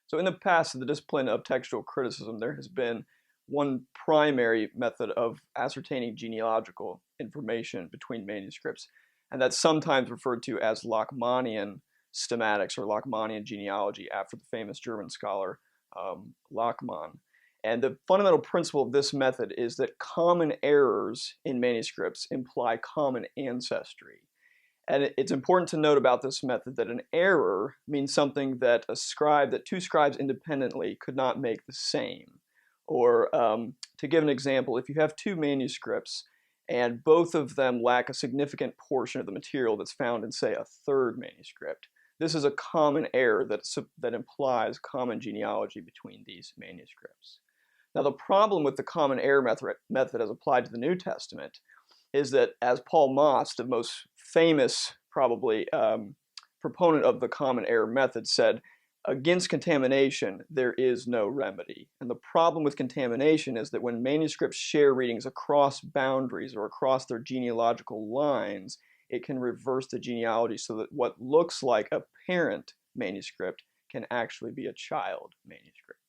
So in the past, in the discipline of textual criticism, there has been one primary method of ascertaining genealogical information between manuscripts, and that's sometimes referred to as Lachmannian stematics or Lachmannian genealogy after the famous German scholar Lachmann. And the fundamental principle of this method is that common errors in manuscripts imply common ancestry. And it's important to note about this method that an error means something that two scribes independently could not make the same. Or to give an example, if you have two manuscripts and both of them lack a significant portion of the material that's found in, say, a third manuscript, this is a common error that implies common genealogy between these manuscripts. Now, the problem with the common error method as applied to the New Testament is that, as Paul Moss, the most famous, probably, proponent of the common error method, said, against contamination, there is no remedy. And the problem with contamination is that when manuscripts share readings across boundaries or across their genealogical lines, it can reverse the genealogy so that what looks like a parent manuscript can actually be a child manuscript.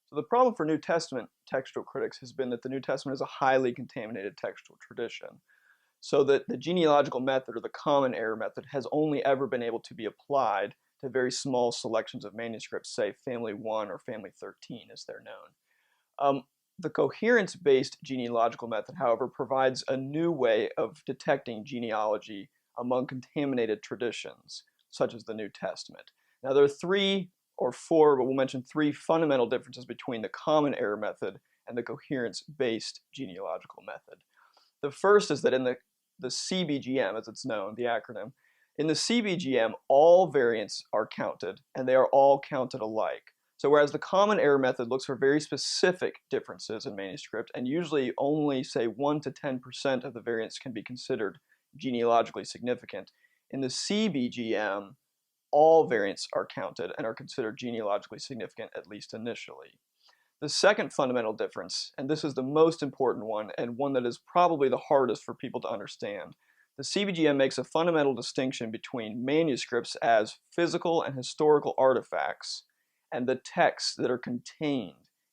So the problem for New Testament textual critics has been that the New Testament is a highly contaminated textual tradition, so that the genealogical method or the common error method has only ever been able to be applied to very small selections of manuscripts, say family 1 or family 13 as they're known. The coherence-based genealogical method, however, provides a new way of detecting genealogy among contaminated traditions, such as the New Testament. Now, there are 3 or 4, but we'll mention 3 fundamental differences between the common error method and the coherence-based genealogical method. The first is that in the CBGM, as it's known, the acronym, in the CBGM, all variants are counted, and they are all counted alike. So whereas the common error method looks for very specific differences in manuscript, and usually only, say, 1 to 10% of the variants can be considered genealogically significant, in the CBGM, all variants are counted and are considered genealogically significant, at least initially. The second fundamental difference, and this is the most important one, and one that is probably the hardest for people to understand, the CBGM makes a fundamental distinction between manuscripts as physical and historical artifacts and the texts that are contained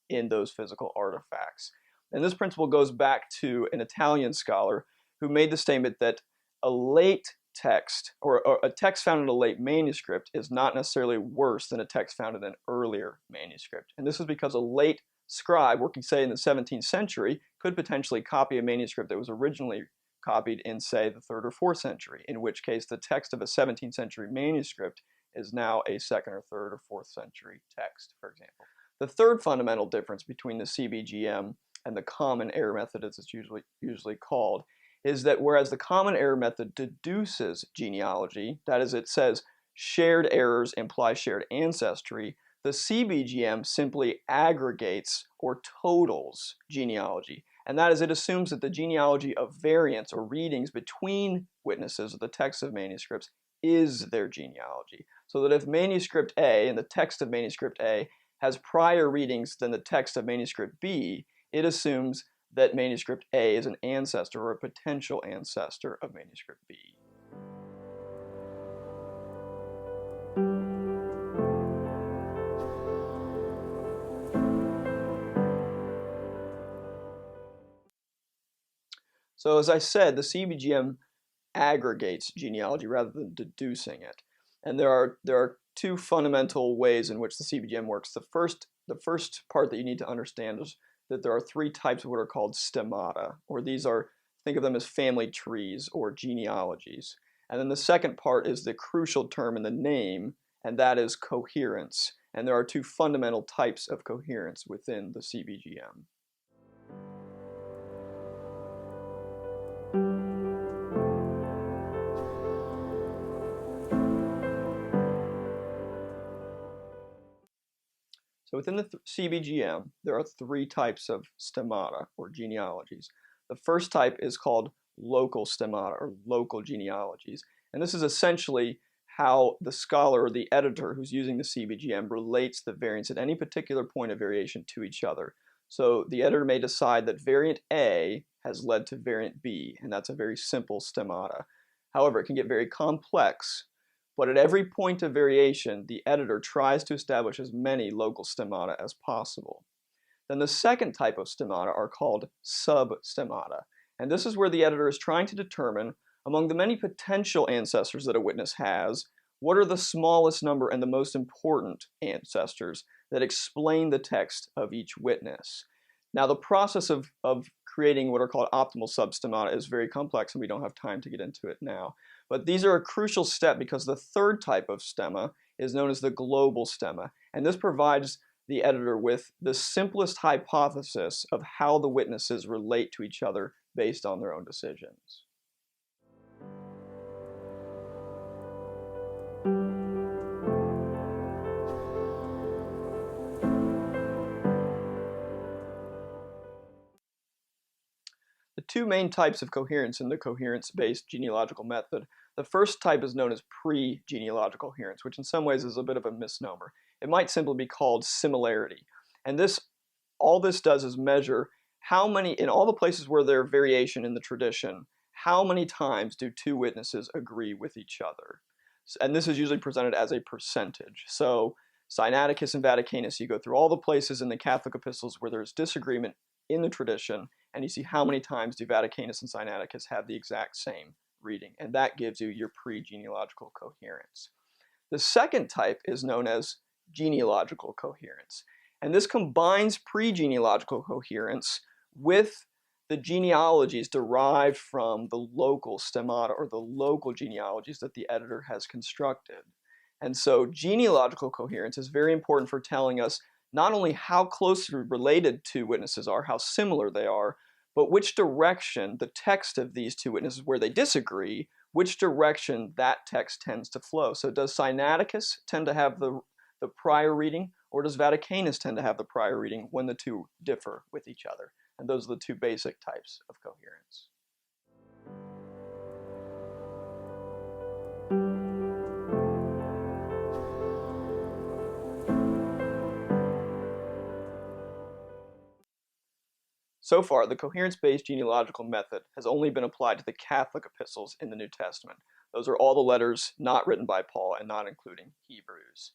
in those physical artifacts. And this principle goes back to an Italian scholar who made the statement that a late text, or a text found in a late manuscript, is not necessarily worse than a text found in an earlier manuscript. And this is because a late scribe, working, say, in the 17th century, could potentially copy a manuscript that was originally copied in, say, the 3rd or 4th century, in which case the text of a 17th century manuscript is now a 2nd or 3rd or 4th century text, for example. The third fundamental difference between the CBGM and the common error method, as it's usually called, is that whereas the common error method deduces genealogy, that is, it says shared errors imply shared ancestry, the CBGM simply aggregates or totals genealogy. And that is, it assumes that the genealogy of variants or readings between witnesses of the text of manuscripts is their genealogy. So that if manuscript A and the text of manuscript A has prior readings than the text of manuscript B, it assumes that manuscript A is an ancestor or a potential ancestor of manuscript B. So as I said, the CBGM aggregates genealogy rather than deducing it. And there are 2 fundamental ways in which the CBGM works. The first part that you need to understand is that there are 3 types of what are called stemmata, or these are, think of them as family trees or genealogies. And then the second part is the crucial term in the name, and that is coherence. And there are 2 fundamental types of coherence within the CBGM. So within the CBGM, there are 3 types of stemmata, or genealogies. The first type is called local stemmata, or local genealogies. And this is essentially how the scholar or the editor who's using the CBGM relates the variants at any particular point of variation to each other. So the editor may decide that variant A has led to variant B, and that's a very simple stemmata. However, it can get very complex, but at every point of variation, the editor tries to establish as many local stemmata as possible. Then the second type of stemmata are called substemmata, and this is where the editor is trying to determine, among the many potential ancestors that a witness has, what are the smallest number and the most important ancestors that explain the text of each witness. Now, the process of creating what are called optimal substemmata is very complex, and we don't have time to get into it now. But these are a crucial step because the third type of stemma is known as the global stemma, and this provides the editor with the simplest hypothesis of how the witnesses relate to each other based on their own decisions. The two main types of coherence in the coherence-based genealogical method. The first type is known as pre-genealogical coherence, which in some ways is a bit of a misnomer. It might simply be called similarity. And all this does is measure how many, in all the places where there's variation in the tradition, how many times do two witnesses agree with each other? And this is usually presented as a percentage. So Sinaiticus and Vaticanus, you go through all the places in the Catholic epistles where there's disagreement in the tradition, and you see how many times do Vaticanus and Sinaiticus have the exact same reading, and that gives you your pre-genealogical coherence. The second type is known as genealogical coherence, and this combines pre-genealogical coherence with the genealogies derived from the local stemmata or the local genealogies that the editor has constructed. And so genealogical coherence is very important for telling us not only how closely related two witnesses are, how similar they are, but which direction the text of these two witnesses, where they disagree, which direction that text tends to flow. So does Sinaiticus tend to have the prior reading, or does Vaticanus tend to have the prior reading when the two differ with each other? And those are the two basic types of coherence. So far, the coherence-based genealogical method has only been applied to the Catholic epistles in the New Testament. Those are all the letters not written by Paul and not including Hebrews.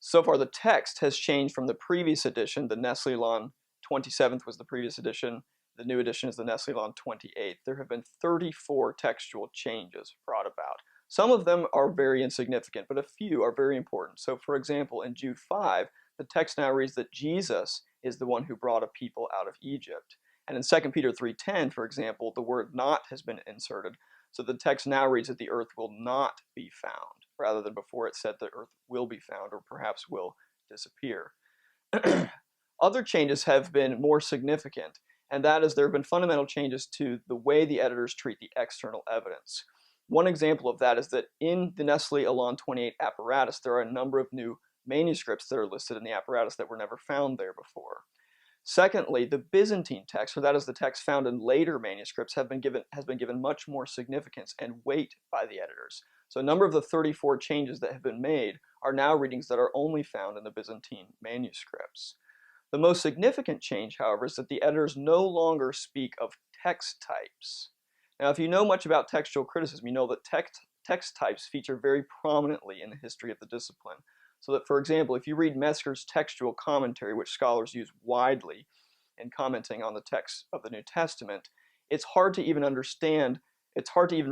So far, the text has changed from the previous edition. The Nestle-Aland 27th was the previous edition. The new edition is the Nestle-Aland 28th. There have been 34 textual changes brought about. Some of them are very insignificant, but a few are very important. So, for example, in Jude 5, the text now reads that Jesus is the one who brought a people out of Egypt. And in 2 Peter 3:10, for example, the word not has been inserted. So the text now reads that the earth will not be found, rather than before it said the earth will be found or perhaps will disappear. Other changes have been more significant, and that is there have been fundamental changes to the way the editors treat the external evidence. One example of that is that in the Nestle-Aland 28 apparatus, there are a number of new manuscripts that are listed in the apparatus that were never found there before. Secondly, the Byzantine text, or that is the text found in later manuscripts, has been given much more significance and weight by the editors. So a number of the 34 changes that have been made are now readings that are only found in the Byzantine manuscripts. The most significant change, however, is that the editors no longer speak of text types. Now, if you know much about textual criticism, you know that text types feature very prominently in the history of the discipline. So that, for example, if you read Metzger's textual commentary, which scholars use widely in commenting on the text of the New Testament, it's hard to even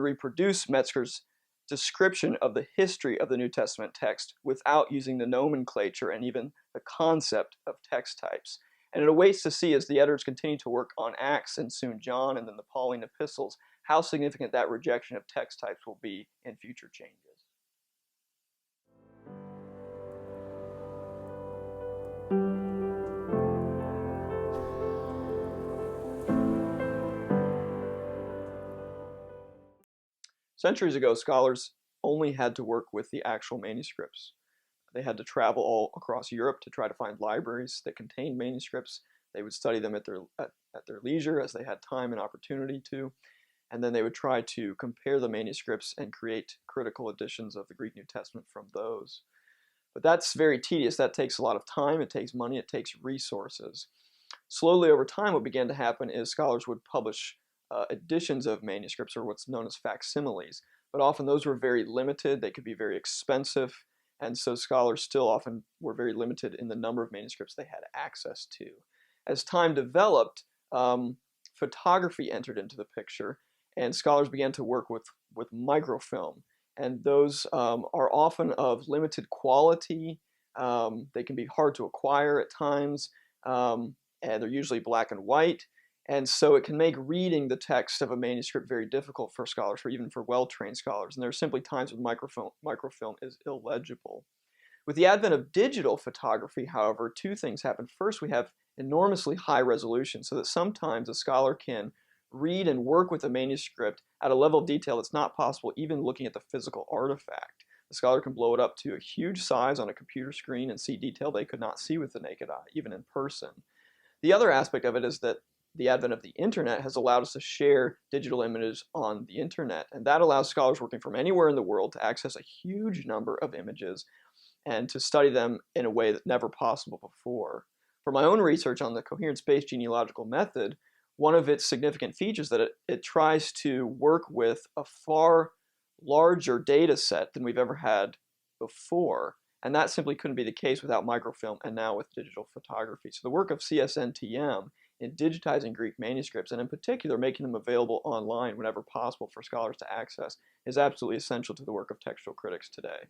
reproduce Metzger's description of the history of the New Testament text without using the nomenclature and even the concept of text types. And it awaits to see, as the editors continue to work on Acts and soon John and then the Pauline epistles, how significant that rejection of text types will be in future changes. Centuries ago, scholars only had to work with the actual manuscripts. They had to travel all across Europe to try to find libraries that contained manuscripts. They would study them at their leisure as they had time and opportunity to, and then they would try to compare the manuscripts and create critical editions of the Greek New Testament from those. But that's very tedious. That takes a lot of time, it takes money, it takes resources. Slowly over time, what began to happen is scholars would publish editions of manuscripts, or what's known as facsimiles, but often those were very limited. They could be very expensive, and so scholars still often were very limited in the number of manuscripts they had access to. As time developed, photography entered into the picture, and scholars began to work with microfilm, and those are often of limited quality. They can be hard to acquire at times, and they're usually black and white. And so it can make reading the text of a manuscript very difficult for scholars, or even for well-trained scholars. And there are simply times when microfilm is illegible. With the advent of digital photography, however, two things happen. First, we have enormously high resolution, so that sometimes a scholar can read and work with a manuscript at a level of detail that's not possible even looking at the physical artifact. The scholar can blow it up to a huge size on a computer screen and see detail they could not see with the naked eye, even in person. The other aspect of it is that the advent of the internet has allowed us to share digital images on the internet, and that allows scholars working from anywhere in the world to access a huge number of images and to study them in a way that's never possible before. For my own research on the Coherence Based Genealogical Method, one of its significant features is that it tries to work with a far larger data set than we've ever had before. And that simply couldn't be the case without microfilm and now with digital photography. So the work of CSNTM in digitizing Greek manuscripts, and in particular making them available online whenever possible for scholars to access, is absolutely essential to the work of textual critics today.